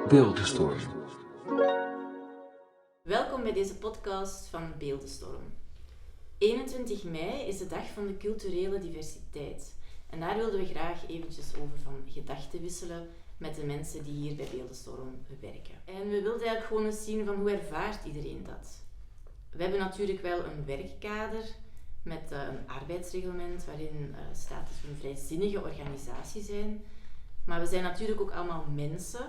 Beeldenstorm. Welkom bij deze podcast van Beeldenstorm. 21 mei is de dag van de culturele diversiteit. En daar wilden we graag eventjes over van gedachten wisselen met de mensen die hier bij Beeldenstorm werken. En we wilden eigenlijk gewoon eens zien van hoe ervaart iedereen dat. We hebben natuurlijk wel een werkkader met een arbeidsreglement waarin staat dat we een vrijzinnige organisatie zijn. Maar we zijn natuurlijk ook allemaal mensen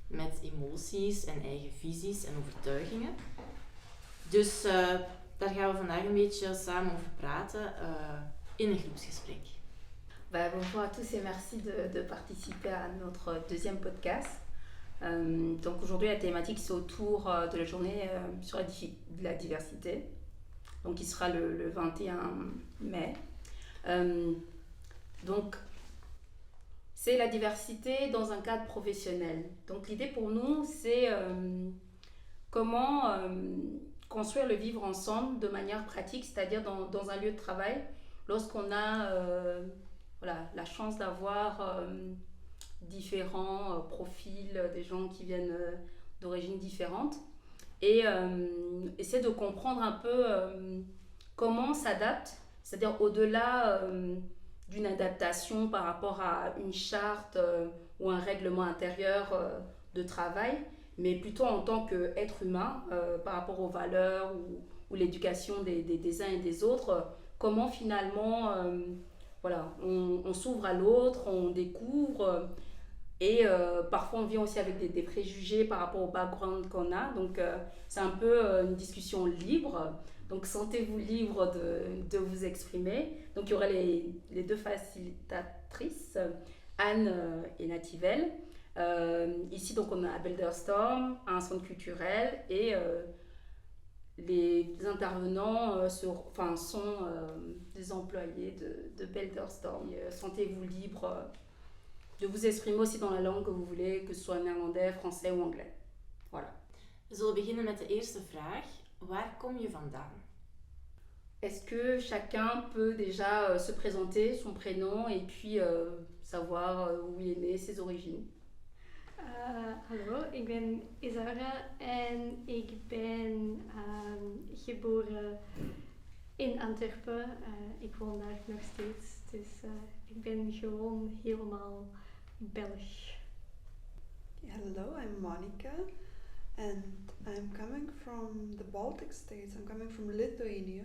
met emoties en eigen visies en overtuigingen. Dus daar gaan we vandaag een beetje samen over praten in een groepsgesprek. Bonjour à tous et merci de participer à notre deuxième podcast. Donc aujourd'hui la thématique c'est autour de la journée sur la diversité, donc qui sera le 21 mai. Donc c'est la diversité dans un cadre professionnel. Donc l'idée pour nous c'est comment construire le vivre ensemble de manière pratique, c'est-à-dire dans un lieu de travail, lorsqu'on a la chance d'avoir différents profils, des gens qui viennent d'origines différentes, et essayer de comprendre un peu comment on s'adapte, c'est-à-dire au-delà d'une adaptation par rapport à une charte ou un règlement intérieur de travail, mais plutôt en tant qu'être humain par rapport aux valeurs ou l'éducation des uns et des autres, comment finalement on s'ouvre à l'autre, on découvre et parfois on vient aussi avec des préjugés par rapport au background qu'on a, donc c'est un peu une discussion libre, donc sentez-vous libre de vous exprimer. Donc il y aura les deux facilitatrices, Anne et Nativelle. Ici donc on a Beeldenstorm, un centre culturel, et les intervenants sont des employés de Beeldenstorm. Sentez-vous libre de vous exprimer aussi dans la langue que vous voulez, que ce soit néerlandais, français ou anglais. Voilà. We zullen beginnen met de eerste vraag. Waar kom je vandaan? Est-ce que chacun peut déjà se présenter, son prénom, et puis savoir où il est né, ses origines? Hallo, ik ben Isara en ik ben geboren in Antwerpen. Ik woon daar nog steeds, dus ik ben gewoon helemaal Belg. Hello, I'm Monica and I'm coming from the Baltic states. I'm coming from Lithuania,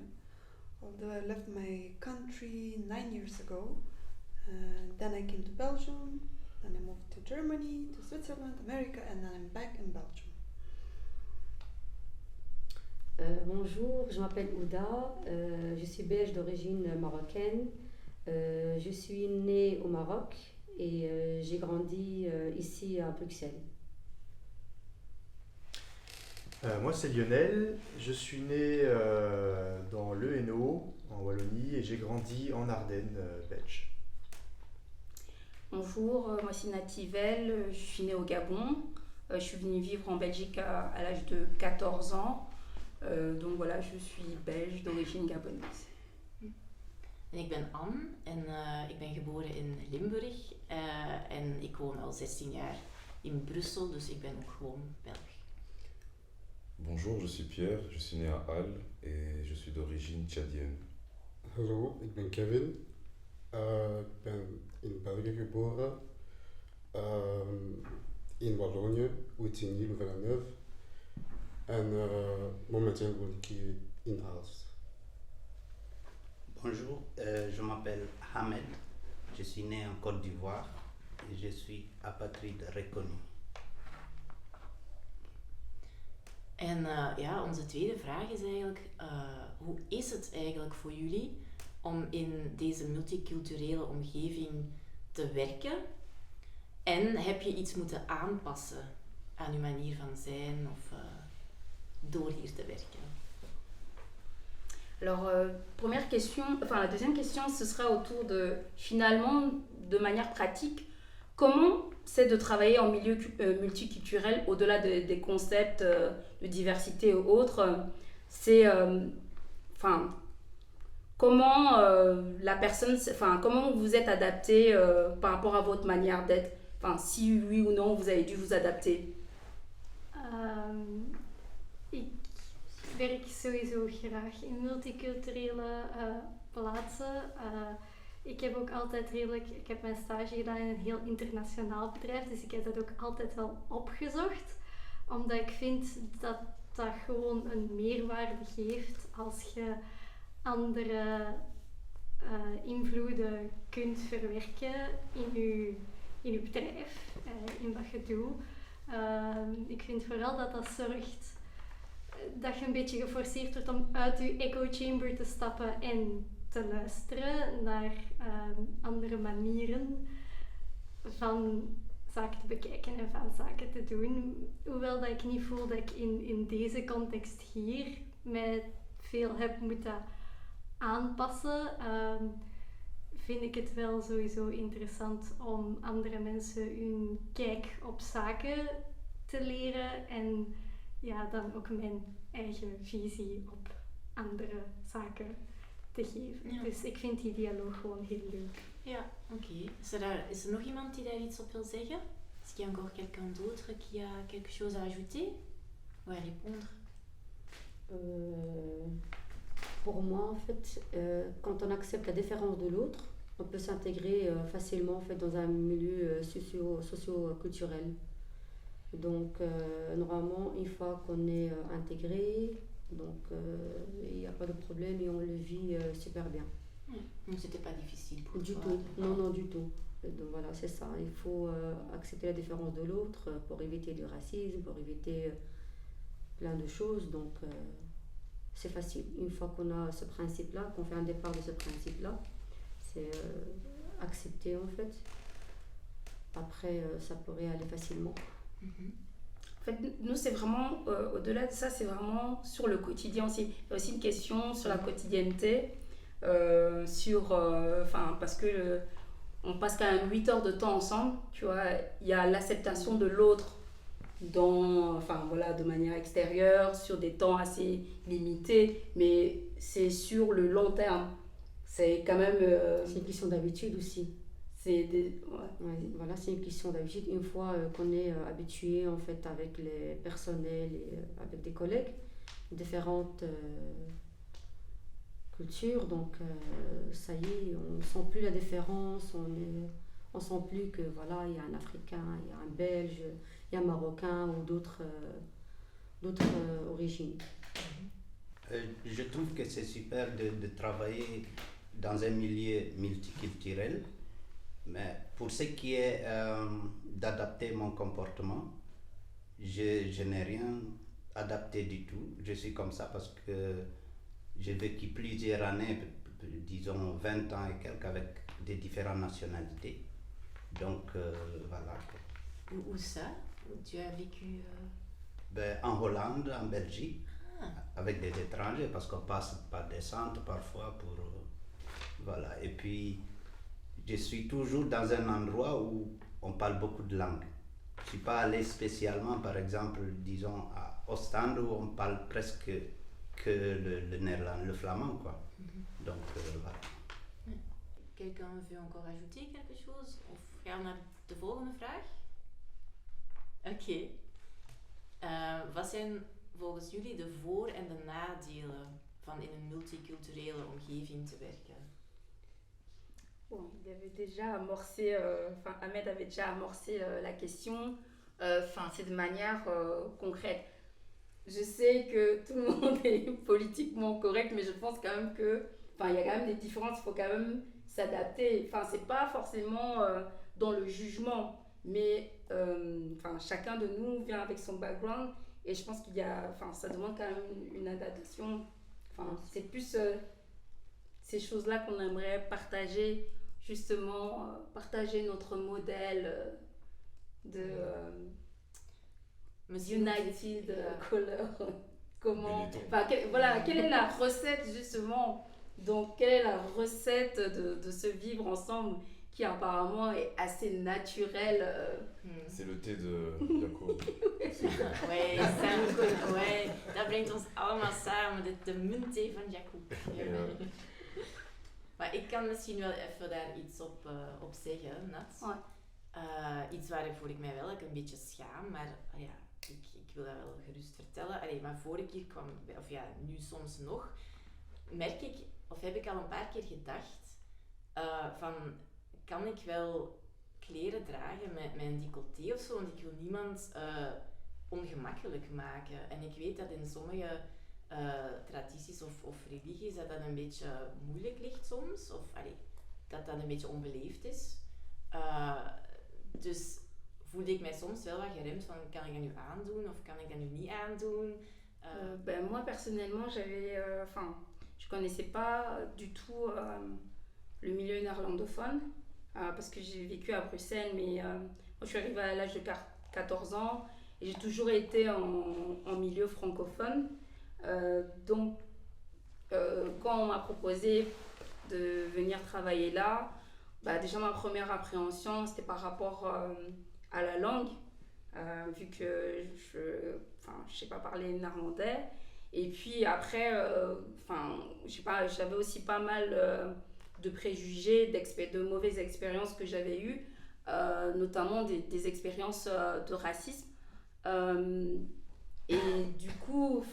although I left my country 9 years ago. Then I came to Belgium. Then I moved to Germany, to Switzerland, America, and then I'm back in Belgium. Bonjour, je m'appelle Ouda, je suis belge d'origine marocaine. Je suis née au Maroc et j'ai grandi ici à Bruxelles. Moi c'est Lionel, je suis né dans le Hainaut, en Wallonie, et j'ai grandi en Ardennes, belge. Bonjour, moi c'est Nativelle, je suis née au Gabon, je suis venue vivre en Belgique à l'âge de 14 ans, donc voilà, je suis belge d'origine gabonaise. En ik ben Anne en ik ben geboren in Limburg en ik woon al 16 jaar in Brussel, dus ik ben ook gewoon Belg. Bonjour, je suis Pierre, je suis né à Halle et je suis d'origine tchadienne. Hallo, ik ben Kevin. Ik ben in België geboren, in Wallonië, Outigny, Louvain-la-Neuve. En momenteel woon ik hier in Aalst. Bonjour, je m'appelle Hamed, je suis né en Côte d'Ivoire et je suis apatride reconnu. En onze tweede vraag is eigenlijk, hoe is het eigenlijk voor jullie om in deze multiculturele omgeving te werken? En heb je iets moeten aanpassen aan je manier van zijn of door hier te werken? Alors, première question, la deuxième question, ce sera autour de, finalement, de manière pratique, comment c'est de travailler en milieu multiculturel au-delà des concepts de diversité ou autres. C'est, comment la personne, comment vous êtes adapté par rapport à votre manière d'être. Si oui ou non, vous avez dû vous adapter. Ik werk sowieso graag in multiculturele plaatsen. Ik heb ook altijd ik heb mijn stage gedaan in een heel internationaal bedrijf, dus ik heb dat ook altijd wel opgezocht. Omdat ik vind dat dat gewoon een meerwaarde geeft als je andere invloeden kunt verwerken in je bedrijf, in wat je doet. Ik vind vooral dat dat zorgt dat je een beetje geforceerd wordt om uit je echo chamber te stappen en te luisteren naar andere manieren van zaken te bekijken en van zaken te doen. Hoewel dat ik niet voel dat ik in deze context hier mij veel heb moeten aanpassen, vind ik het wel sowieso interessant om andere mensen hun kijk op zaken te leren en ja, dan ook mijn eigen visie op andere zaken te geven. Ja. Dus ik vind die dialoog gewoon heel leuk. Ja, oké. Is er nog iemand die daar iets op wil zeggen? Est-ce qu'il y a encore quelqu'un d'autre qui a quelque chose à ajouter ou à répondre? Pour moi, en fait, quand on accepte la différence de l'autre, on peut s'intégrer facilement en fait, dans un milieu socio-culturel. Donc, normalement, une fois qu'on est intégré, donc il n'y a pas de problème et on le vit super bien. Donc c'était pas difficile pour Du toi? tout, non, du tout. Donc voilà, c'est ça. Il faut accepter la différence de l'autre pour éviter du racisme, pour éviter plein de choses. Donc, c'est facile. Une fois qu'on a ce principe-là, qu'on fait un départ de ce principe-là, c'est accepter en fait. Après, ça pourrait aller facilement. En fait, nous, c'est vraiment, au-delà de ça, c'est vraiment sur le quotidien aussi. Il y a aussi une question sur la quotidienneté, parce que on passe quand même 8 heures de temps ensemble, tu vois. Il y a l'acceptation de l'autre de manière extérieure, sur des temps assez limités, mais c'est sur le long terme. C'est quand même... c'est une question d'habitude aussi. Voilà, c'est une question d'habitude. Une fois qu'on est habitué en fait avec les personnels et avec des collègues, différentes cultures, donc ça y est, on ne sent plus la différence, on sent plus que voilà, il y a un Africain, il y a un Belge, il y a un Marocain ou d'autres origines. Je trouve que c'est super de travailler dans un milieu multiculturel. Mais pour ce qui est d'adapter mon comportement, je n'ai rien adapté du tout. Je suis comme ça parce que j'ai vécu plusieurs années, disons 20 ans et quelques, avec des différentes nationalités. Donc voilà. Où ça? Où tu as vécu En Hollande, en Belgique, avec des étrangers, parce qu'on passe par des centres parfois pour... voilà. Et puis... je suis toujours dans un endroit où on parle beaucoup de langues. Je ne suis pas allé spécialement, par exemple, disons, à Ostende, où on parle presque que le néerlandais, le flamand, quoi. Donc, voilà. Quelqu'un veut encore ajouter quelque chose? Of gaan we naar de volgende vraag? Oké. Wat zijn volgens jullie de voor- en de nadelen van in een multiculturele omgeving te werken? Bon, il avait déjà amorcé, Ahmed avait déjà amorcé la question, c'est de manière concrète. Je sais que tout le monde est politiquement correct, mais je pense quand même que, il y a quand même des différences, il faut quand même s'adapter. C'est pas forcément dans le jugement, mais chacun de nous vient avec son background et je pense qu'il y a, ça demande quand même une adaptation. C'est plus ces choses-là qu'on aimerait partager. Justement, partager notre modèle de United Color. Comment, quelle est la recette justement? Donc, quelle est la recette de ce vivre ensemble qui apparemment est assez naturel? C'est le thé de Jacob. Ouais, dat brengt ons allemaal samen, de muntthee van Jacob. Maar ik kan misschien wel even daar iets op zeggen, Nat. Iets waarvoor ik mij wel een beetje schaam, maar ik wil dat wel gerust vertellen. Allee, maar vorige keer kwam, of ja, nu soms nog, merk ik, of heb ik al een paar keer gedacht, van, kan ik wel kleren dragen met een decolleté of zo, want ik wil niemand ongemakkelijk maken. En ik weet dat in sommige tradities of religies dat een beetje moeilijk ligt soms, of dat een beetje onbeleefd is. Dus voelde ik mij soms wel wat geremd van, kan ik dat nu aandoen of kan ik dat nu niet aandoen? Moi personnellement, je connaissais pas du tout le milieu néerlandophone parce que j'ai vécu à Bruxelles, mais moi je suis arrivée à l'âge de 14 ans et j'ai toujours été en milieu francophone. Donc, quand on m'a proposé de venir travailler là, déjà ma première appréhension c'était par rapport à la langue, vu que je sais pas parler néerlandais. Et puis après, j'avais aussi pas mal de préjugés, de mauvaises expériences que j'avais eues, notamment des expériences de racisme. Et du coup,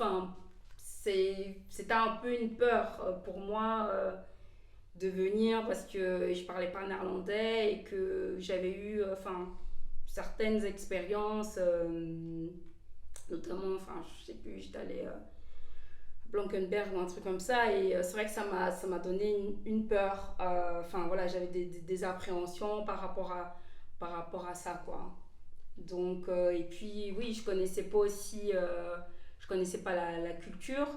c'était un peu une peur pour moi de venir parce que je parlais pas néerlandais et que j'avais eu certaines expériences, notamment, je sais plus, j'étais allée à Blankenberg ou un truc comme ça, et c'est vrai que ça m'a donné une peur. Voilà, j'avais des appréhensions par rapport à ça, quoi. Donc, et puis oui, je connaissais pas aussi, je connaissais pas la culture.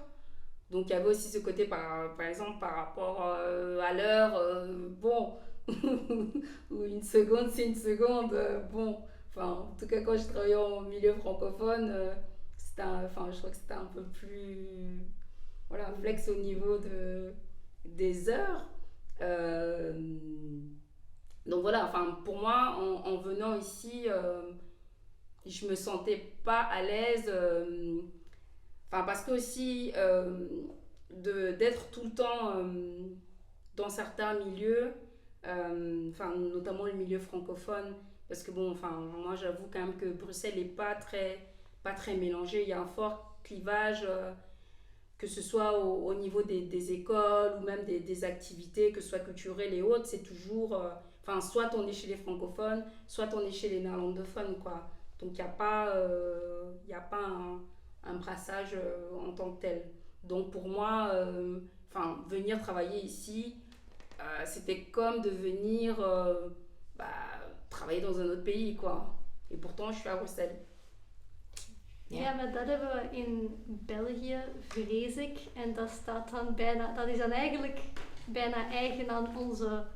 Donc il y avait aussi ce côté, par exemple, par rapport à l'heure, bon, ou une seconde, c'est une seconde, bon. En tout cas, quand je travaillais en milieu francophone, je crois que c'était un peu plus flex au niveau des heures. Donc voilà, pour moi, en venant ici, je me sentais pas à l'aise. Parce que aussi, d'être tout le temps dans certains milieux, notamment le milieu francophone, parce que moi j'avoue quand même que Bruxelles n'est pas très mélangé. Il y a un fort clivage, que ce soit au niveau des écoles ou même des activités, que ce soit culturelles et autres. C'est toujours, soit on est chez les francophones, soit on est chez les néerlandophones, quoi. Donc il n'y a pas un brassage en tant que tel. Donc pour moi, venir travailler ici, c'était comme de venir travailler dans un autre pays, quoi. Et pourtant, je suis à Bruxelles. Ja, maar dat hebben we in België, vrees ik. En dat is dan eigenlijk bijna eigen aan onze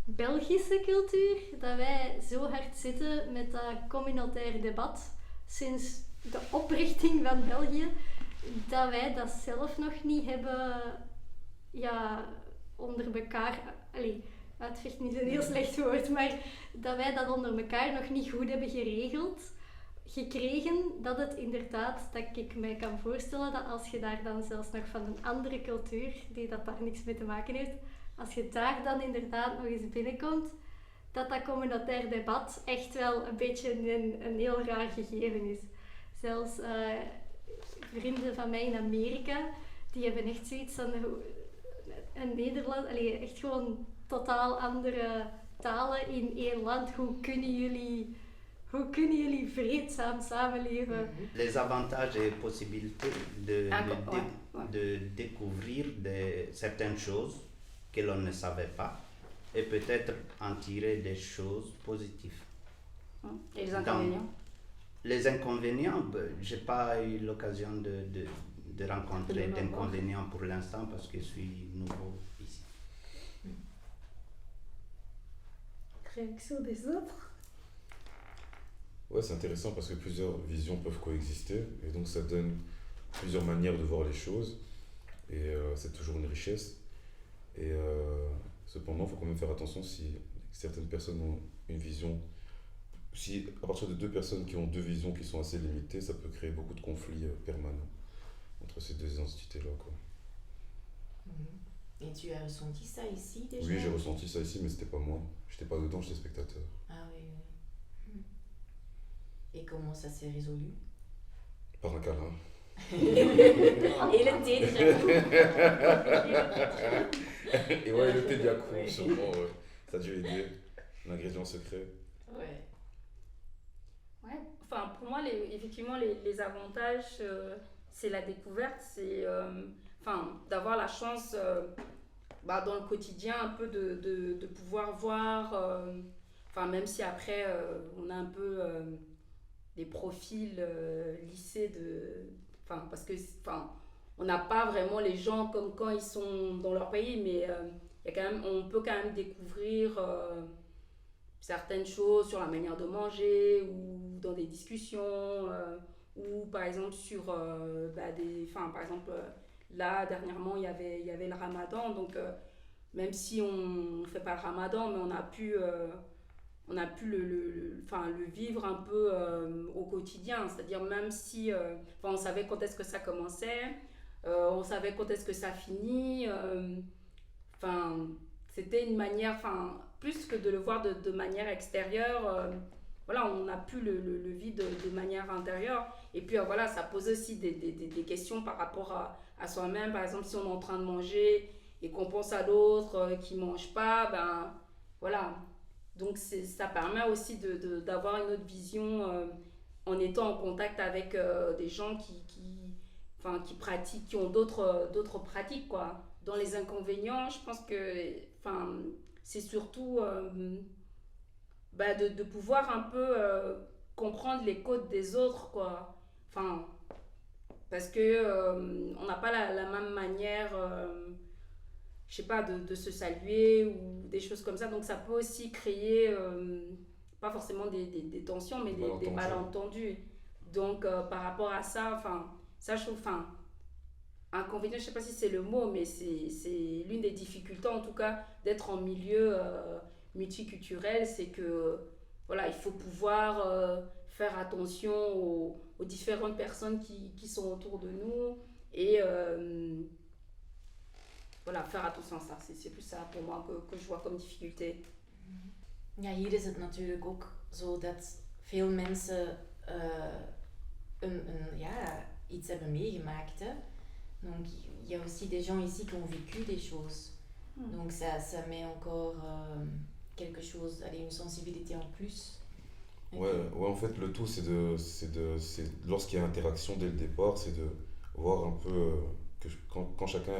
Belgische cultuur. Dat wij zo hard zitten met dat communautair debat sinds de oprichting van België, dat wij dat zelf nog niet hebben onder elkaar. Uitvechten is een heel slecht woord, maar dat wij dat onder elkaar nog niet goed hebben gekregen, dat het inderdaad, dat ik mij kan voorstellen dat als je daar dan zelfs nog van een andere cultuur, die dat daar niks mee te maken heeft, als je daar dan inderdaad nog eens binnenkomt, dat communautair debat echt wel een beetje een heel raar gegeven is. Zelfs vrienden van mij in Amerika, die hebben echt zoiets van een Nederland, echt gewoon totaal andere talen in één land. Hoe kunnen jullie vreedzaam samenleven? Les avantages et possibilités de découvrir certaines choses que l'on ne savait pas et peut-être en tirer des choses positives. Et les inconvénients? Les inconvénients, je n'ai pas eu l'occasion de rencontrer d'inconvénients pour l'instant parce que je suis nouveau ici. Réaction des autres? Ouais, c'est intéressant parce que plusieurs visions peuvent coexister et donc ça donne plusieurs manières de voir les choses et c'est toujours une richesse. Et cependant, il faut quand même faire attention si certaines personnes ont une vision. Si à partir de deux personnes qui ont deux visions qui sont assez limitées, ça peut créer beaucoup de conflits permanents entre ces deux entités-là, quoi. Et tu as ressenti ça ici déjà? Oui, j'ai ressenti ça ici, mais c'était pas moi. J'étais pas dedans, j'étais spectateur. Ah oui. Et comment ça s'est résolu? Par un câlin. Et le thé de Jacob. Et ouais, le thé de Yacoub, Ouais. sûrement, ouais. Ça a dû aider. L'ingrédient secret. Ouais. Ouais, enfin pour moi, effectivement, les avantages, c'est la découverte, c'est d'avoir la chance dans le quotidien un peu de pouvoir voir, même si après on a un peu des profils lissés parce que on n'a pas vraiment les gens comme quand ils sont dans leur pays, mais il y a quand même, on peut quand même découvrir certaines choses sur la manière de manger ou dans des discussions ou par exemple sur par exemple là dernièrement il y avait le Ramadan, donc même si on ne fait pas le Ramadan, mais on a pu le vivre un peu au quotidien, c'est-à-dire même si on savait quand est-ce que ça commençait, on savait quand est-ce que ça finit, c'était une manière, plus que de le voir de manière extérieure, on a pu le vivre de manière intérieure. Et puis ça pose aussi des questions par rapport à soi-même. Par exemple, si on est en train de manger et qu'on pense à l'autre qui ne mange pas, donc ça permet aussi d'avoir une autre vision en étant en contact avec des gens qui pratiquent, qui ont d'autres pratiques, quoi. Dans les inconvénients, je pense que c'est surtout de pouvoir un peu comprendre les codes des autres, quoi. Parce que on n'a pas la même manière je sais pas, de se saluer ou des choses comme ça, donc ça peut aussi créer pas forcément des tensions, mais des malentendus. Donc par rapport à ça, ça je trouve, inconvénient, je sais pas si c'est le mot, mais c'est l'une des difficultés en tout cas d'être en milieu multiculturel, c'est que il faut pouvoir faire attention aux différentes personnes qui sont autour de nous et faire attention à ça. C'est plus ça pour moi que je vois comme difficulté. Ja, hier is het natuurlijk ook zo dat veel mensen iets hebben meegemaakt. Hè? Donc il y a aussi des gens ici qui ont vécu des choses. Donc ça met encore quelque chose, une sensibilité en plus. Ouais, en fait le tout c'est lorsqu'il y a interaction dès le départ, c'est de voir un peu que quand chacun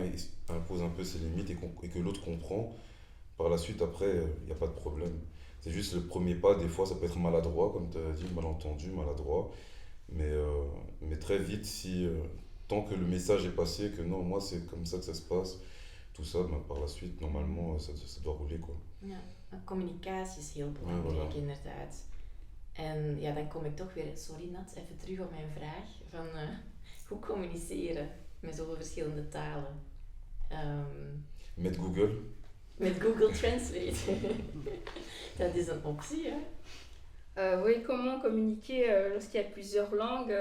impose un peu ses limites et que l'autre comprend, par la suite après il n'y a pas de problème. C'est juste le premier pas, des fois ça peut être maladroit comme tu as dit, malentendu, maladroit, mais très vite tant que le message est passé, que non, moi c'est comme ça que ça se passe, tout ça, par la suite normalement ça doit rouler, quoi. Ja, communicatie is heel belangrijk, inderdaad. En ja, dan kom ik toch weer, sorry Nat, even terug op mijn vraag van hoe communiceren met zoveel verschillende talen. Met Google? Met Google Translate. Dat is een optie, hè? Oui, comment communiquer lorsqu'il y a plusieurs langues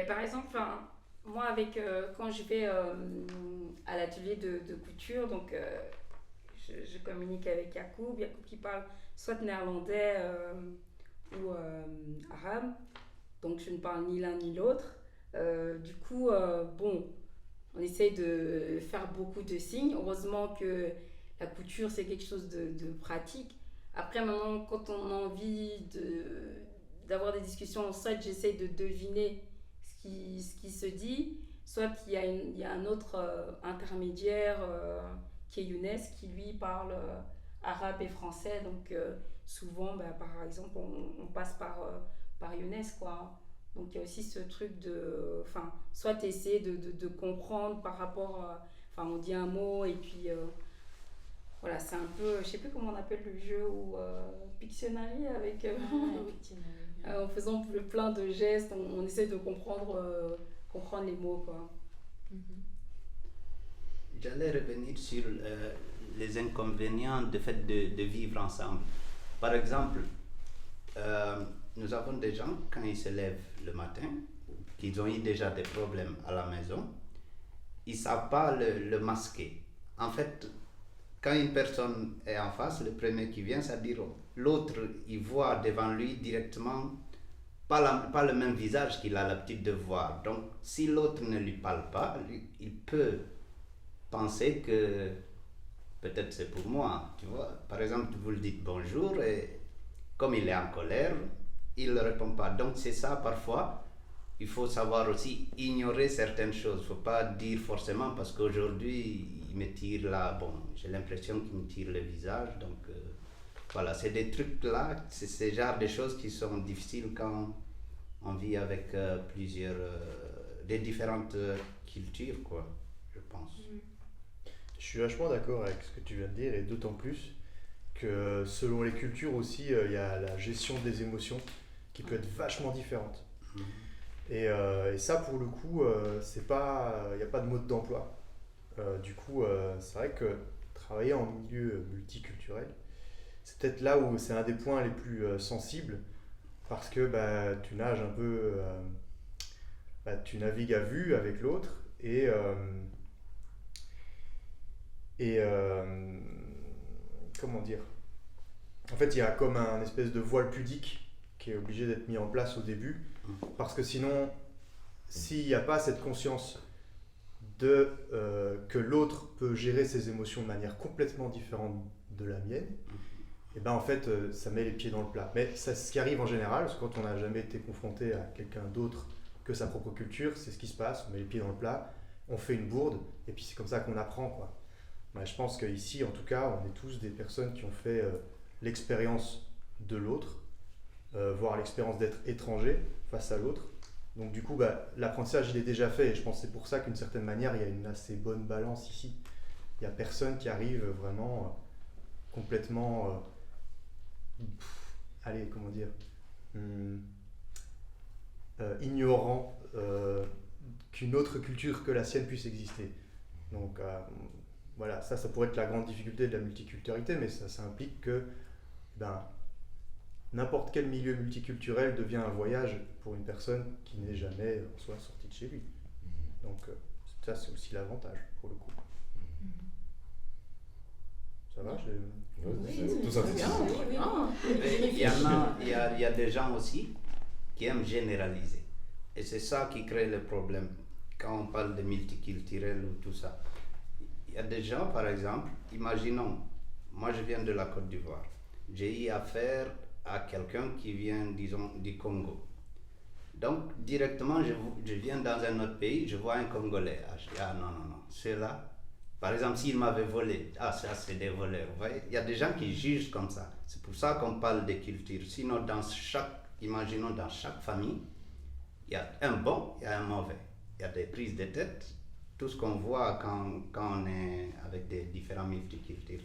par exemple, moi quand je vais à l'atelier de couture, donc je communique avec Yacoub qui parle soit néerlandais ou arabe, donc je ne parle ni l'un ni l'autre. Du coup, on essaye de faire beaucoup de signes. Heureusement que la couture c'est quelque chose de pratique. Après maintenant, quand on a envie d'avoir des discussions, soit j'essaye de deviner ce qui se dit, soit il y a un autre intermédiaire qui est Younes, qui lui parle arabe et français, donc souvent par exemple on passe par Younes, quoi. Donc il y a aussi ce truc de soit essayer de comprendre par rapport on dit un mot et puis c'est un peu, je sais plus comment on appelle le jeu, ou Pictionary avec Pictionary. En faisant plein de gestes, on essaie de comprendre les mots, quoi. J'allais revenir sur les inconvénients du fait de vivre ensemble. Par exemple, nous avons des gens, quand ils se lèvent le matin, qu'ils ont eu déjà des problèmes à la maison, ils ne savent pas le masquer. En fait, quand une personne est en face, le premier qui vient, c'est-à-dire l'autre, il voit devant lui directement pas le même visage qu'il a l'habitude de voir. Donc, si l'autre ne lui parle pas, il peut penser que peut-être c'est pour moi, tu vois. Par exemple, vous lui dites bonjour et comme il est en colère, il ne répond pas. Donc, c'est ça parfois. Il faut savoir aussi ignorer certaines choses. Il ne faut pas dire forcément parce qu'aujourd'hui, il me tire là. Bon, j'ai l'impression qu'il me tire le visage. Donc, voilà, c'est des trucs là. C'est ce genre de choses qui sont difficiles quand on vit avec des différentes cultures, quoi, je pense. Je suis vachement d'accord avec ce que tu viens de dire et d'autant plus que selon les cultures aussi, il y a la gestion des émotions qui peut être vachement différente. Et ça, pour le coup, c'est pas, il n'y a pas de mode d'emploi. Du coup, c'est vrai que travailler en milieu multiculturel, c'est peut-être là où c'est un des points les plus sensibles parce que tu nages un peu, tu navigues à vue avec l'autre et comment dire? En fait, il y a comme un espèce de voile pudique qui est obligé d'être mis en place au début parce que sinon, s'il n'y a pas cette conscience que l'autre peut gérer ses émotions de manière complètement différente de la mienne, et ben en fait, ça met les pieds dans le plat. Mais ça, ce qui arrive en général, parce que quand on n'a jamais été confronté à quelqu'un d'autre que sa propre culture, c'est ce qui se passe, on met les pieds dans le plat, on fait une bourde, et puis c'est comme ça qu'on apprend, quoi. Je pense qu'ici, en tout cas, on est tous des personnes qui ont fait l'expérience de l'autre, voire l'expérience d'être étranger face à l'autre. Donc du coup, l'apprentissage, il est déjà fait, et je pense que c'est pour ça qu'une certaine manière, il y a une assez bonne balance ici. Il n'y a personne qui arrive vraiment complètement... allez, comment dire, ignorant qu'une autre culture que la sienne puisse exister. Donc voilà, ça pourrait être la grande difficulté de la multiculturalité, mais ça implique que n'importe quel milieu multiculturel devient un voyage pour une personne qui n'est jamais en soi sortie de chez lui. Donc ça, c'est aussi l'avantage pour le coup. Ça va? Tout ça, c'est Il y a des gens aussi qui aiment généraliser. Et c'est ça qui crée le problème quand on parle de multiculturel ou tout ça. Il y a des gens, par exemple, imaginons, moi je viens de la Côte d'Ivoire. J'ai eu affaire à quelqu'un qui vient, disons, du Congo. Donc, directement, je viens dans un autre pays, je vois un Congolais. Je dis, non, ceux-là, par exemple, s'ils m'avaient volé, ça c'est des voleurs. Vous voyez? Il y a des gens qui jugent comme ça. C'est pour ça qu'on parle de culture. Sinon, imaginons dans chaque famille, il y a un bon, il y a un mauvais. Il y a des prises de tête. Tout ce qu'on voit quand on est avec des différents multicultures,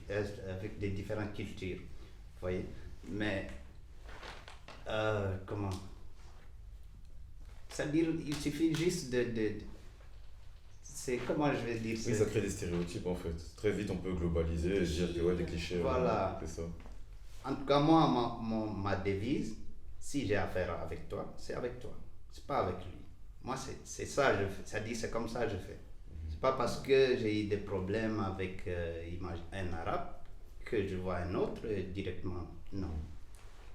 avec des différentes cultures. Vous voyez? Mais, comment? C'est-à-dire, il suffit juste c'est comment je vais dire Oui, ça crée des stéréotypes en fait. Très vite on peut globaliser et dire que des clichés. Voilà. C'est ça. En tout cas, moi, ma devise, si j'ai affaire avec toi, c'est avec toi. C'est pas avec lui. Moi, c'est ça, je fais. C'est-à-dire, c'est comme ça que je fais. C'est pas parce que j'ai eu des problèmes avec un arabe que je vois un autre directement. Non.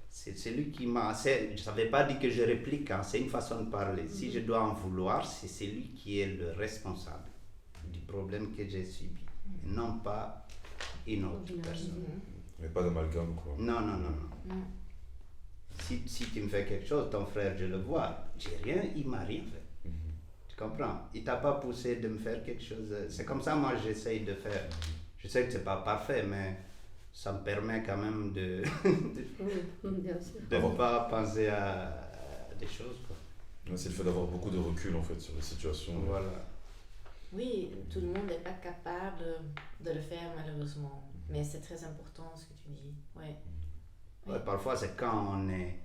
C'est lui qui m'a... Ça ne veut pas dire que je réplique, hein, c'est une façon de parler. Si je dois en vouloir, c'est lui qui est le responsable du problème que j'ai subi, non pas une autre personne. Mais pas d'amalgame, quoi. Non. Si tu me fais quelque chose, ton frère, je le vois, j'ai rien, il m'a rien fait. Tu comprends? Il t'a pas poussé de me faire quelque chose. C'est comme ça, moi, j'essaye de faire. Je sais que c'est pas parfait, mais... ça me permet quand même de ne pas penser à des choses, quoi. C'est le fait d'avoir beaucoup de recul en fait sur la situation. Voilà. Oui, tout le monde n'est pas capable de le faire malheureusement, mais c'est très important ce que tu dis. Ouais. Ouais, parfois c'est quand on est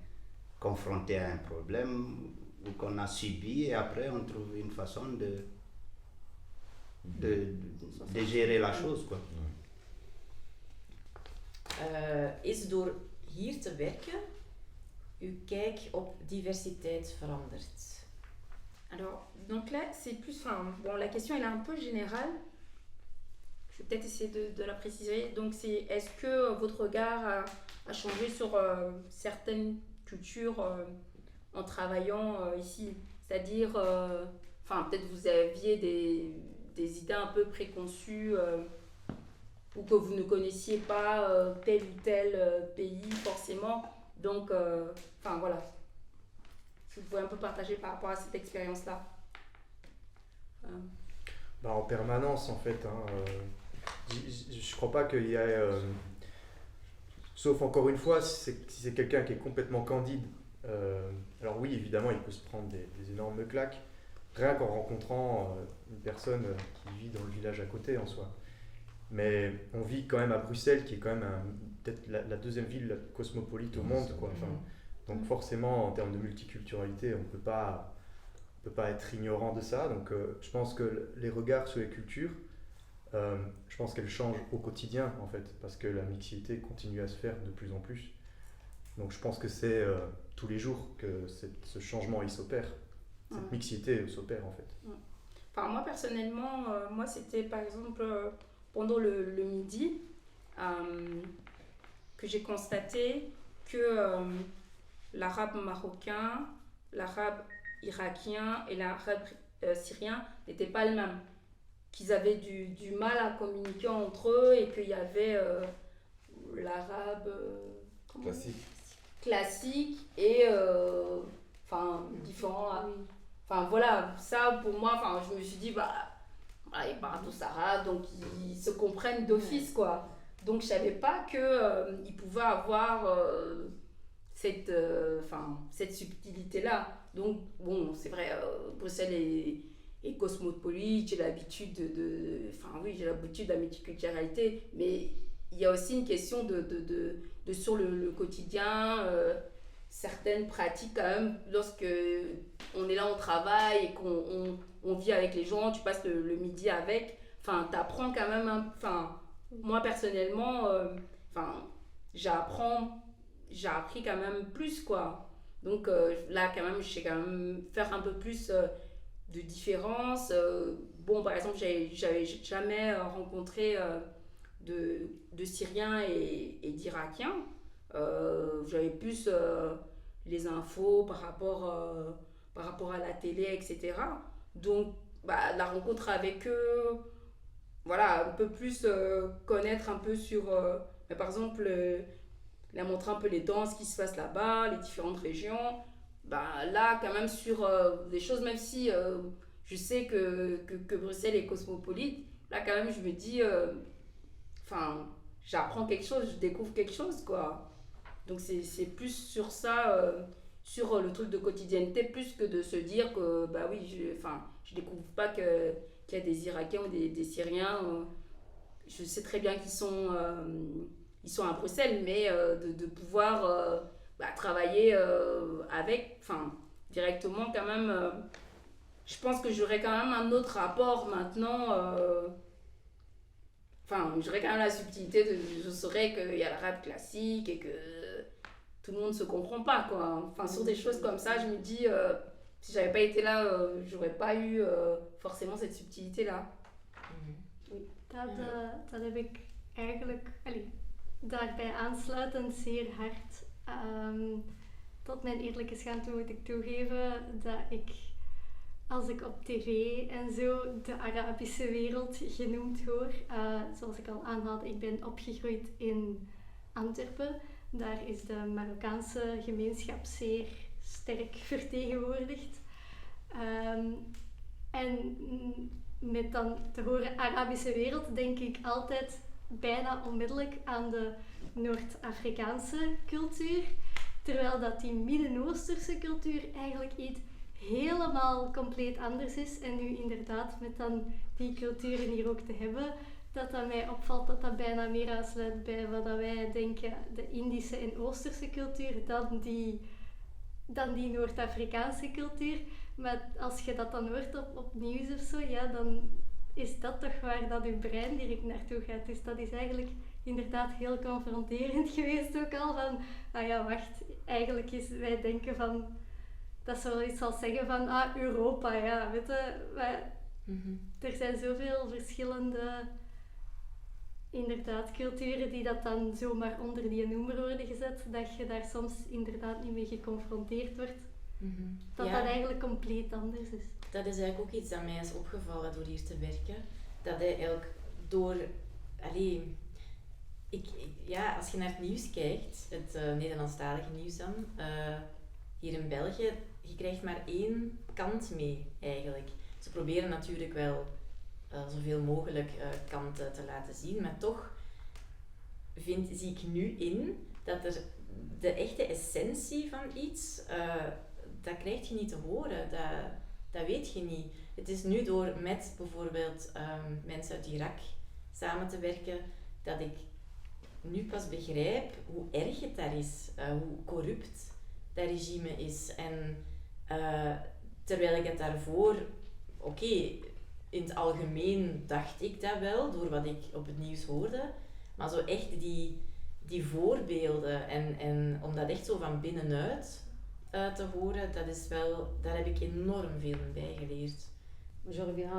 confronté à un problème ou qu'on a subi et après on trouve une façon de gérer la chose, quoi. Is door hier te werken uw kijk op diversiteit veranderd? Alors, donc là, c'est plus... bon, la question, elle est un peu générale. Je vais peut-être essayer de la préciser. Donc, c'est est-ce que votre regard a changé sur certaines cultures en travaillant ici. C'est-à-dire, peut-être vous aviez des idées un peu préconçues ou que vous ne connaissiez pas tel ou tel pays forcément. Donc, voilà. Si vous pouvez un peu partager par rapport à cette expérience-là. En permanence, en fait. Je crois pas qu'il y ait... sauf encore une fois, si c'est quelqu'un qui est complètement candide. Alors oui, évidemment, il peut se prendre des énormes claques. Rien qu'en rencontrant une personne qui vit dans le village à côté en soi. Mais on vit quand même à Bruxelles, qui est quand même peut-être la deuxième ville cosmopolite au monde, quoi. Donc forcément, en termes de multiculturalité, on peut pas être ignorant de ça. Donc je pense que les regards sur les cultures, je pense qu'elles changent au quotidien, en fait, parce que la mixité continue à se faire de plus en plus. Donc je pense que c'est tous les jours que ce changement il s'opère. Cette mixité s'opère, en fait. Moi, personnellement, c'était par exemple pendant le midi que j'ai constaté que l'arabe marocain, l'arabe irakien et l'arabe syrien n'étaient pas les mêmes. Qu'ils avaient du mal à communiquer entre eux et qu'il y avait l'arabe classique et différent. Voilà, ça pour moi, je me suis dit, ils parlent tous arabe, donc ils se comprennent d'office, quoi. Donc je savais pas qu'ils pouvaient avoir cette subtilité-là. Donc, bon, c'est vrai, Bruxelles est cosmopolite, j'ai l'habitude j'ai l'habitude de la multiculturalité, mais il y a aussi une question de sur le quotidien, certaines pratiques quand même, lorsque on est là, on travaille et qu'on vit avec les gens, tu passes le midi avec, t'apprends quand même, moi personnellement, j'ai appris quand même plus, quoi. Donc là, quand même, je sais quand même faire un peu plus de différence. Par exemple, j'avais jamais rencontré de Syriens et d'Irakiens. J'avais plus les infos par rapport à la télé, etc. Donc, la rencontre avec eux, voilà, un peu plus connaître un peu sur, par exemple, leur montrer un peu les danses qui se passent là-bas, les différentes régions. Là, quand même, sur des choses, même si je sais que Bruxelles est cosmopolite, là, quand même, je me dis, j'apprends quelque chose, je découvre quelque chose, quoi. Donc, c'est plus sur ça, sur le truc de quotidienneté, plus que de se dire que, je découvre pas qu'il y a des Irakiens ou des Syriens. Je sais très bien qu'ils sont à Bruxelles, mais de pouvoir travailler avec, directement quand même, je pense que j'aurais quand même un autre rapport maintenant. J'aurais quand même la subtilité je saurais qu'il y a l'arabe classique et que tout le monde se comprend pas, quoi. Sur des choses comme ça, je me dis, si j'avais pas été là, j'aurais pas eu forcément cette subtilité-là. Oui. Dat heb ik eigenlijk, daarbij aansluitend zeer hard. Tot mijn eerlijke schaamte moet ik toegeven dat ik, als ik op tv en zo de Arabische wereld genoemd hoor, zoals ik al aanhaalde, ik ben opgegroeid in Antwerpen. Daar is de Marokkaanse gemeenschap zeer sterk vertegenwoordigd. En met dan te horen Arabische wereld denk ik altijd bijna onmiddellijk aan de Noord-Afrikaanse cultuur. Terwijl dat die Midden-Oosterse cultuur eigenlijk iets helemaal compleet anders is. En nu inderdaad met dan die culturen hier ook te hebben, dat mij opvalt dat dat bijna meer aansluit bij wat wij denken de Indische en Oosterse cultuur dan die Noord-Afrikaanse cultuur. Maar als je dat dan hoort op nieuws of zo, ja, dan is dat toch waar dat je brein direct naartoe gaat. Dus dat is eigenlijk inderdaad heel confronterend geweest ook al. Van, wacht, eigenlijk is wij denken van, dat zoiets zal zeggen van, Europa, ja, weet je. Er zijn zoveel verschillende, inderdaad, culturen die dat dan zomaar onder die noemer worden gezet, dat je daar soms inderdaad niet mee geconfronteerd wordt. Dat Ja. dat eigenlijk compleet anders is. Dat is eigenlijk ook iets dat mij is opgevallen door hier te werken. Dat hij eigenlijk door... als je naar het nieuws kijkt, het Nederlandstalige nieuws dan, hier in België, je krijgt maar één kant mee eigenlijk. Ze proberen natuurlijk wel zoveel mogelijk kanten te laten zien, maar toch zie ik nu in dat er de echte essentie van iets, dat krijg je niet te horen, dat weet je niet. Het is nu door met bijvoorbeeld mensen uit Irak samen te werken, dat ik nu pas begrijp hoe erg het daar is, hoe corrupt dat regime is. En terwijl ik het daarvoor, in het algemeen dacht ik dat wel, door wat ik op het nieuws hoorde, maar zo echt die voorbeelden en om dat echt zo van binnenuit te horen, daar heb ik enorm veel bij geleerd. Je reviens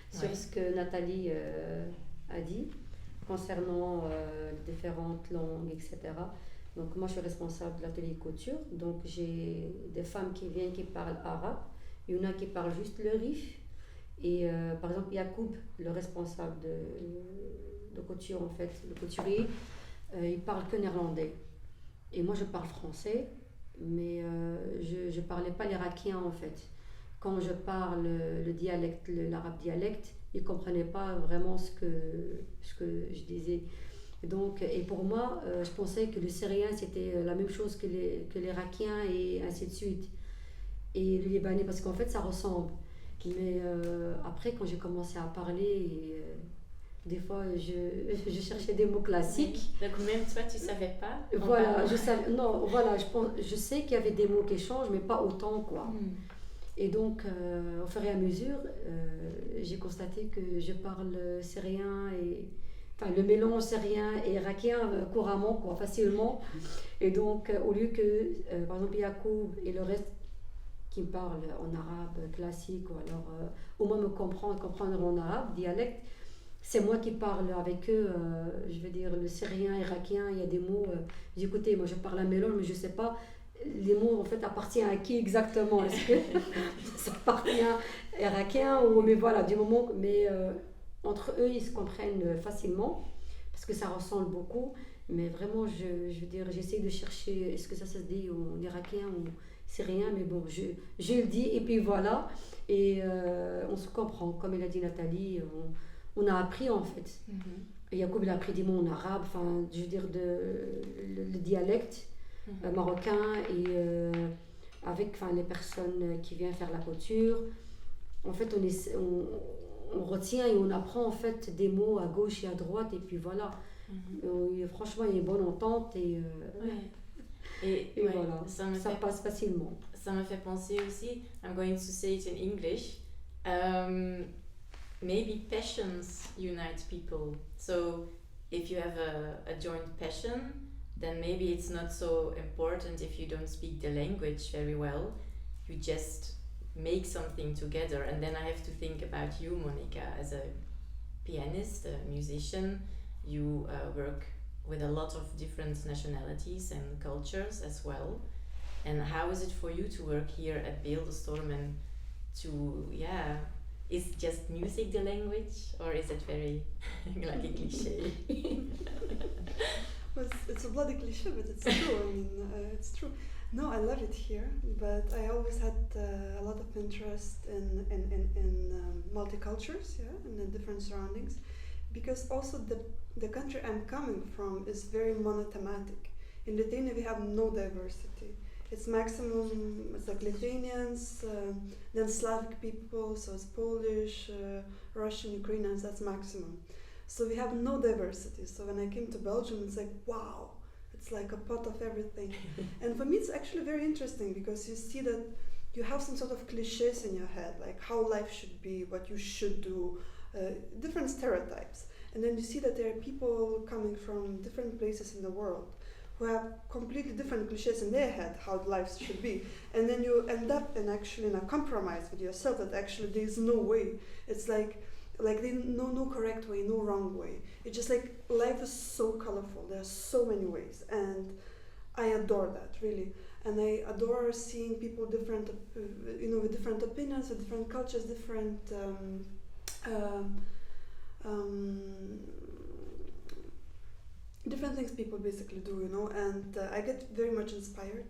sur ce que Nathalie a dit concernant différentes langues, etc. Donc moi je suis responsable de l'atelier couture, donc j'ai des femmes qui viennent qui parlent arabe, il y en a qui parlent juste le rif, et par exemple Yacoub, le responsable de couture en fait, le couturier, il parle que néerlandais. Et moi je parle français, mais je parlais pas l'irakien en fait. Quand je parle le dialecte, l'arabe dialecte, ils ne comprenaient pas vraiment ce que je disais. Et pour moi, je pensais que le syrien c'était la même chose que l'irakien et ainsi de suite. Et le libanais, parce qu'en fait ça ressemble. Mais après, quand j'ai commencé à parler, des fois je cherchais des mots classiques. Donc même toi, tu ne savais pas? Voilà, je sais qu'il y avait des mots qui changent, mais pas autant quoi. Et donc, au fur et à mesure, j'ai constaté que je parle syrien le mélange syrien et irakien couramment, quoi, facilement. Et donc, au lieu que, par exemple, Yacoub et le reste qui me parlent en arabe classique, ou alors au moins me comprendre en arabe, dialecte, c'est moi qui parle avec eux, je veux dire, le syrien, irakien, il y a des mots, écoutez, moi je parle un mélange, mais je ne sais pas les mots en fait appartiennent à qui exactement. Est-ce que ça appartient à irakien ou mais voilà du moment entre eux ils se comprennent facilement parce que ça ressemble beaucoup, mais vraiment je veux dire j'essaie de chercher est-ce que ça se dit en irakien ou syrien, mais bon je le dis et puis voilà et on se comprend comme elle a dit Nathalie, on a appris en fait. Yacoub il a appris des mots en arabe, enfin je veux dire le dialecte marocain et avec les personnes qui viennent faire la couture, en fait on retient et on apprend en fait des mots à gauche et à droite et puis voilà. Franchement il y a une bonne entente et voilà, ça passe facilement. Ça me fait penser aussi, I'm going to say it in English, maybe passions unite people. So if you have a joint passion, then maybe it's not so important if you don't speak the language very well. You just make something together. And then I have to think about you, Monica, as a pianist, a musician. You work with a lot of different nationalities and cultures as well. And how is it for you to work here at Beeldestorm and is just music the language, or is it very like a cliche? Well, it's a bloody cliche, but it's true. I mean, it's true. No, I love it here, but I always had a lot of interest in multicultures, and in different surroundings, because also the country I'm coming from is very monothematic. In Lithuania, we have no diversity. It's maximum, it's like Lithuanians, then Slavic people, so it's Polish, Russian, Ukrainians, that's maximum. So we have no diversity. So when I came to Belgium, it's like, wow, it's like a pot of everything. And for me, it's actually very interesting because you see that you have some sort of cliches in your head, like how life should be, what you should do, different stereotypes. And then you see that there are people coming from different places in the world who have completely different cliches in their head how life should be, and then you end up in a compromise with yourself that actually there's no way. It's like there's no correct way, no wrong way. It's just like life is so colorful. There are so many ways, and I adore that really, and I adore seeing people different, with different opinions, with different cultures, different different things people basically do, and I get very much inspired,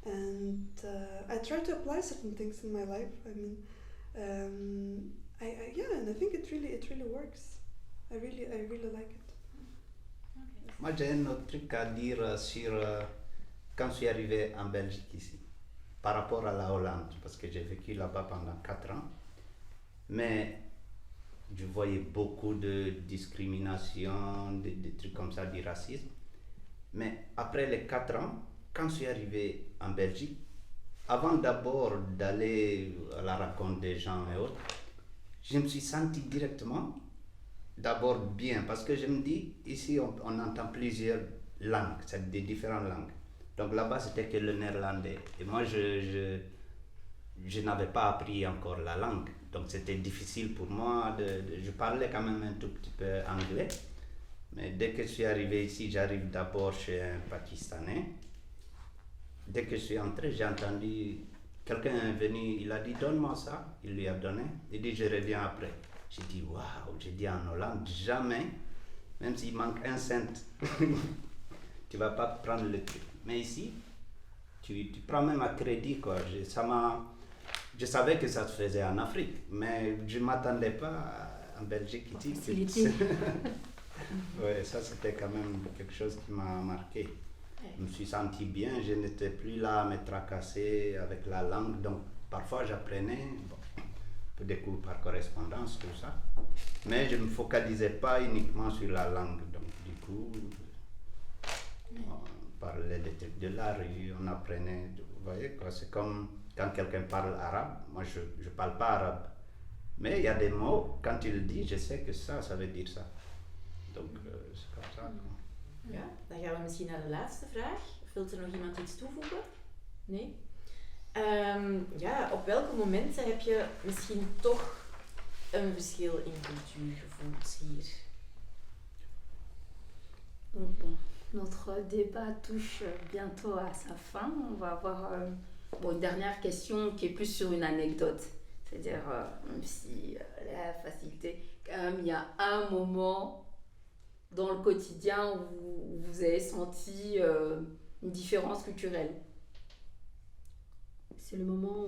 and I try to apply certain things in my life. I mean, and I think it really works. I really like it. Moi, j'ai un autre truc à dire sur quand je suis arrivé en Belgique ici, par rapport à la Hollande, parce que j'ai vécu là-bas pendant 4 ans, mais je voyais beaucoup de discrimination, des trucs comme ça, du racisme. Mais après les 4 ans, quand je suis arrivé en Belgique, avant d'abord d'aller à la rencontre des gens et autres, je me suis senti directement d'abord bien, parce que je me dis, ici on entend plusieurs langues, c'est des différentes langues. Donc là-bas c'était que le néerlandais. Et moi je n'avais pas appris encore la langue, donc c'était difficile pour moi. Je parlais quand même un tout petit peu anglais, mais dès que je suis arrivé ici, j'arrive d'abord chez un Pakistanais. Dès que je suis entré, j'ai entendu quelqu'un est venu, il a dit donne-moi ça, il lui a donné, il dit je reviens après. J'ai dit waouh, j'ai dit en Hollande, jamais, même s'il manque un cent, tu vas pas prendre le truc. Mais ici, tu prends même à crédit quoi. Je savais que ça se faisait en Afrique, mais je m'attendais pas en Belgique ici. Ouais, ça c'était quand même quelque chose qui m'a marqué. Je me suis senti bien, je n'étais plus là à me tracasser avec la langue, donc parfois j'apprenais, des cours par correspondance, tout ça, mais je ne me focalisais pas uniquement sur la langue, donc du coup, on parlait des trucs de la rue, on apprenait, vous voyez quoi, c'est comme quand quelqu'un parle arabe, moi je ne parle pas arabe, mais il y a des mots, quand il le dit, je sais que ça veut dire ça, donc c'est comme ça. Ja, dan gaan we misschien naar de laatste vraag. Of wilt er nog iemand iets toevoegen? Nee? Op welke momenten heb je misschien toch een verschil in cultuur gevoeld hier? Bon, notre débat touche bientôt à sa fin. On va avoir une dernière question qui est plus sur une anecdote. C'est-à-dire, même si la facilité, quand même, il y a un moment dans le quotidien où vous avez senti une différence culturelle. C'est le moment,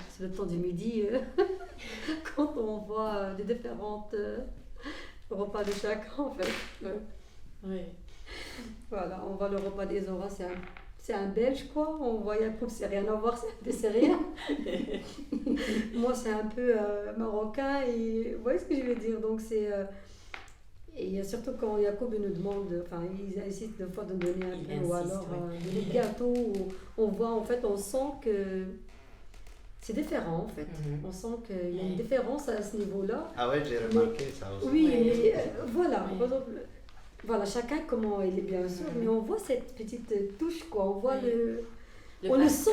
c'est le temps du midi, quand on voit les différentes repas de chacun en fait. Oui. Voilà, on voit le repas des Zora, c'est un Belge quoi, on voit Yacoub, c'est rien à voir, c'est rien. Moi c'est un peu marocain et vous voyez ce que je veux dire, donc c'est... Et surtout quand Yacoub nous demande, enfin il essaie de fois de donner un peu, ou alors des gâteaux, on voit en fait, on sent que c'est différent en fait. On sent qu'il y a une différence à ce niveau-là. Ah ouais, j'ai remarqué ça aussi. Oui, mais voilà, par exemple, voilà, chacun comment il est bien sûr, mais on voit cette petite touche quoi, on voit on le sent.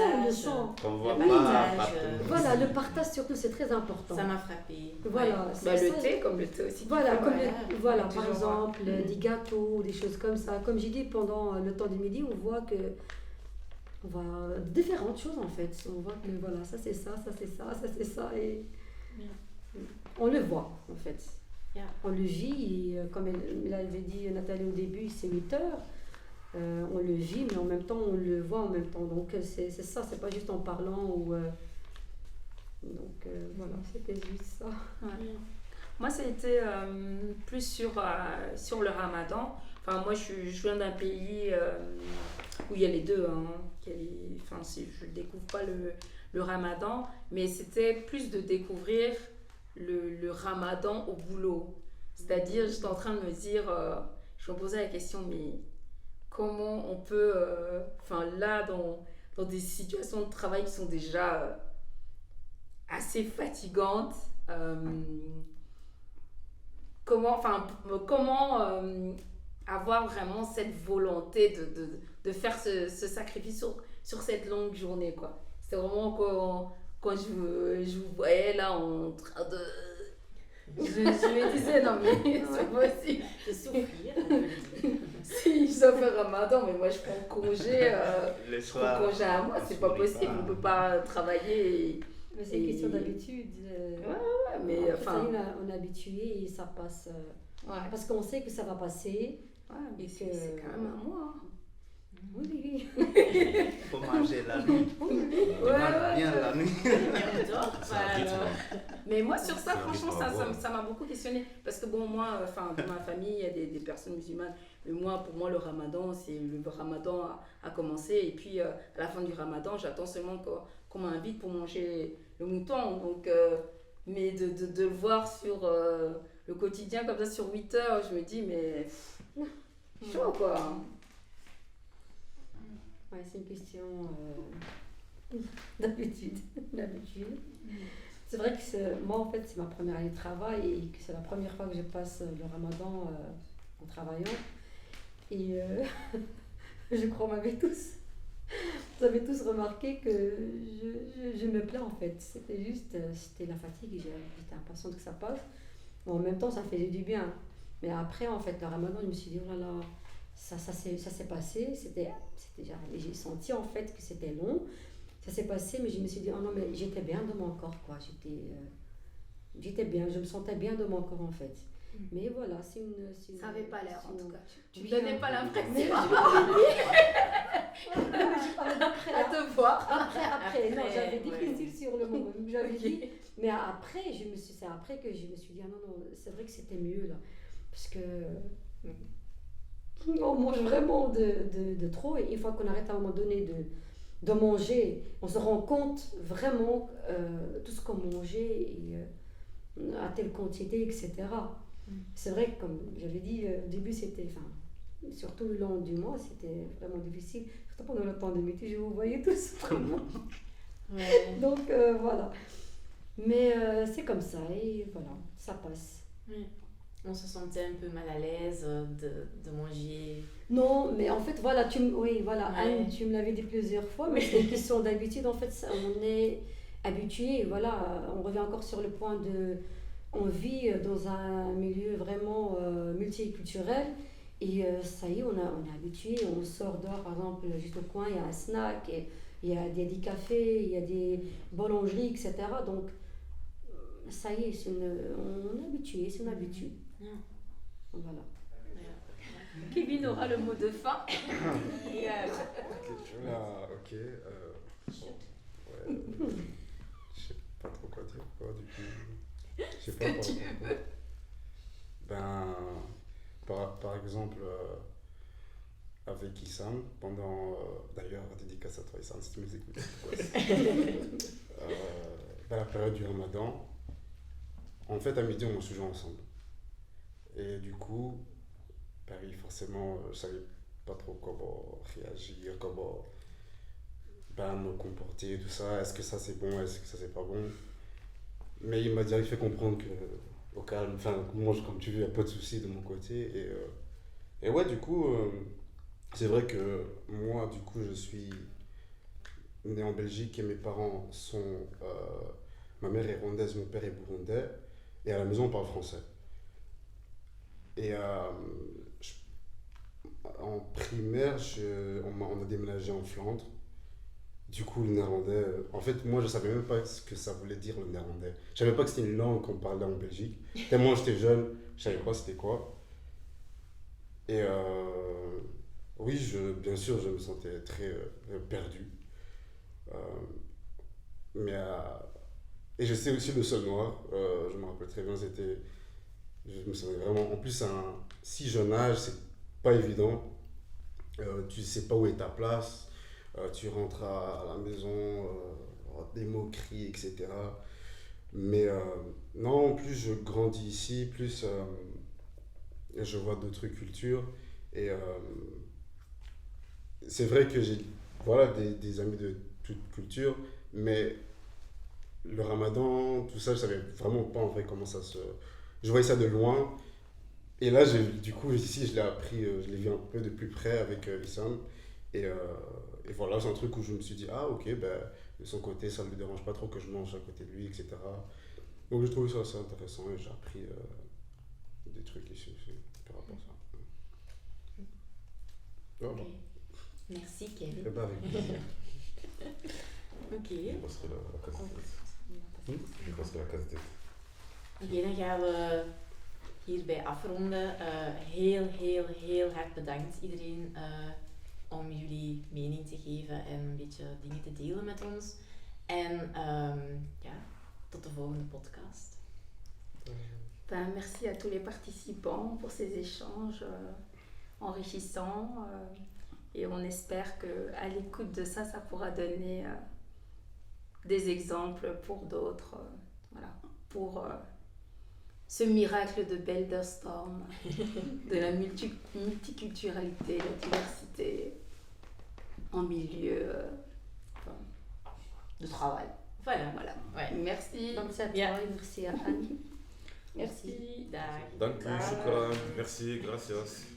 On voit le pas partage. Voilà, le partage surtout, c'est très important. Ça m'a frappé. Voilà, le thé, comme le thé aussi. Voilà, par exemple, des gâteaux, des choses comme ça. Comme j'ai dit, pendant le temps du midi, on voit différentes choses en fait. On voit que voilà, ça c'est ça, ça c'est ça, ça c'est ça, et on le voit en fait. On le vit, et, comme elle avait dit Nathalie au début, c'est 8 heures. On le vit, mais en même temps, on le voit en même temps. Donc, c'est ça, c'est pas juste en parlant. Donc, voilà, c'était juste ça. Ouais. Moi, ça a été plus sur le ramadan. Enfin, moi, je viens d'un pays où il y a les deux. Je ne découvre pas le ramadan, mais c'était plus de découvrir le ramadan au boulot. C'est-à-dire, j'étais en train de me dire, je me posais la question, mais comment on peut, là, dans des situations de travail qui sont déjà assez fatigantes, comment avoir vraiment cette volonté de faire ce sacrifice sur cette longue journée, quoi. C'est vraiment quand je vous voyais là en train de... Je me disais, non mais c'est possible. De souffrir. si je dois faire Ramadan, mais moi je prends congé, Le je prends soir, congé à moi, on c'est pas sourit possible, on peut pas travailler. Mais c'est une Et- question d'habitude. Ouais, mais En fait, enfin. on est habitué et ça passe. Ouais, Parce qu'on sait que ça va passer. ouais, mais Et c'est que- c'est quand même un mois. Oui, oui, Il faut manger la nuit. On mange bien la nuit. Et on dort. C'est un rythme. Mais moi, sur ça, C'est un franchement, rythme à avoir. ça m'a beaucoup questionné. Parce que bon, moi, enfin, dans ma famille, il y a des personnes musulmanes. Mais moi, pour moi, le ramadan, c'est le ramadan a commencé. Et puis, à la fin du ramadan, j'attends seulement qu'on m'invite pour manger le mouton. Donc, mais de le voir sur le quotidien, comme ça, sur 8 heures, je me dis, mais chaud, quoi. Ouais, c'est une question d'habitude. D'habitude. C'est vrai que moi, en fait, c'est ma première année de travail et que c'est la première fois que je passe le ramadan en travaillant. Et je crois qu'on m'avait tous. Vous avez tous remarqué que je me plains en fait. C'était juste, c'était la fatigue. J'étais impatiente que ça passe. Bon, en même temps, ça faisait du bien. Mais après, en fait, le ramadan, je me suis dit, oh là là, ça s'est passé. J'ai senti en fait que c'était long. Ça s'est passé, mais je me suis dit, oh non, mais j'étais bien dans mon corps, quoi. J'étais bien, je me sentais bien dans mon corps en fait. Mais voilà, c'est une. Ça n'avait pas l'air, en tout cas. Tu ne Oui, donnais hein. pas l'impression. Mais je parlais d'après, À te voir. après, non, Après, j'avais ouais. difficile sur le moment. J'avais Ok. dit, mais après, c'est après que je me suis dit, ah non, non, c'est vrai que c'était mieux là. Parce que on mange vraiment de trop. Et une fois qu'on arrête à un moment donné de manger, on se rend compte vraiment tout ce qu'on mangeait et à telle quantité, etc. C'est vrai que, comme j'avais dit, au début, c'était, enfin, surtout le long du mois, c'était vraiment difficile. Surtout pendant le temps de midi, je vous voyais tous vraiment. Ouais. Donc voilà. Mais c'est comme ça et voilà, ça passe. Ouais. On se sentait un peu mal à l'aise de manger. Non, mais en fait, voilà, oui, voilà, Ouais. Anne, tu me l'avais dit plusieurs fois, mais c'est une question d'habitude. En fait, on est habitué, voilà, on revient encore sur le point de. On vit dans un milieu vraiment multiculturel et ça y est, on est habitué. On sort dehors, par exemple, juste au coin, il y a un snack, et il y a des cafés, il y a des boulangeries, etc. Donc, ça y est, on est habitué, c'est une habitude. Voilà. Kevin aura le mot de fin. Et, Ah, ok. Ouais. Je sais pas trop quoi dire, quoi, du coup. Je sais pas que tu quoi. Ben, par exemple, avec Issam, pendant. D'ailleurs, dédicace à toi, Issam, si tu nous écoutes. Ben, la période du ramadan, en fait, à midi, on mange toujours ensemble. Et du coup, ben oui, forcément, je savais pas trop comment réagir, comment me comporter, tout ça. Est-ce que ça c'est bon, est-ce que ça c'est pas bon? Mais il m'a direct fait comprendre que, au calme, enfin, mange comme tu veux, y a pas de souci de mon côté. Et ouais, du coup, c'est vrai que moi, du coup, je suis né en Belgique et mes parents sont. Ma mère est rwandaise, mon père est burundais. Et à la maison, on parle français. Et en primaire, on a déménagé en Flandre. Du coup, le néerlandais, en fait, moi, je savais même pas ce que ça voulait dire le néerlandais. Je savais pas que c'était une langue qu'on parlait en Belgique. Tellement j'étais jeune, je savais pas c'était quoi. Et oui, bien sûr, je me sentais très perdu. Et je sais aussi le sol noir, je me rappelle très bien, je me sentais vraiment, en plus, à un si jeune âge, c'est pas évident. Tu sais pas où est ta place. Tu rentres à la maison, des moqueries, etc. Mais non, plus je grandis ici, plus je vois d'autres cultures. Et c'est vrai que j'ai des amis de toute culture, mais le ramadan, tout ça, je savais vraiment pas en vrai comment ça se... Je voyais ça de loin. Et là, du coup, ici, je l'ai appris, je l'ai vu un peu de plus près avec Issam. Et voilà, c'est un truc où je me suis dit, ah ok, ben, de son côté, ça ne me dérange pas trop que je mange à côté de lui, etc. Donc j'ai trouvé ça assez intéressant et j'ai appris des trucs ici aussi par rapport à ça. Voilà. Oké. Merci Kevin. Eh ben, avec plaisir. Oké. Je passerai la casse-tête. Je passerai la casse-tête. Oké, dan gaan we hierbij afronden. Heel hard bedankt iedereen om jullie mening te geven en een beetje dingen te delen met ons. En ja, tot de volgende podcast. Ben, merci à tous les participants pour ces échanges enrichissants et on espère qu'à l'écoute de ça, ça pourra donner des exemples pour d'autres, voilà, pour ce miracle de Beeldestorm, de la multiculturalité, la diversité en milieu de travail. Voilà. Ouais. Merci. Merci à toi Ja. et merci à Anne. Merci. Dag. Dank u, Dag. shukran. Merci, gracias.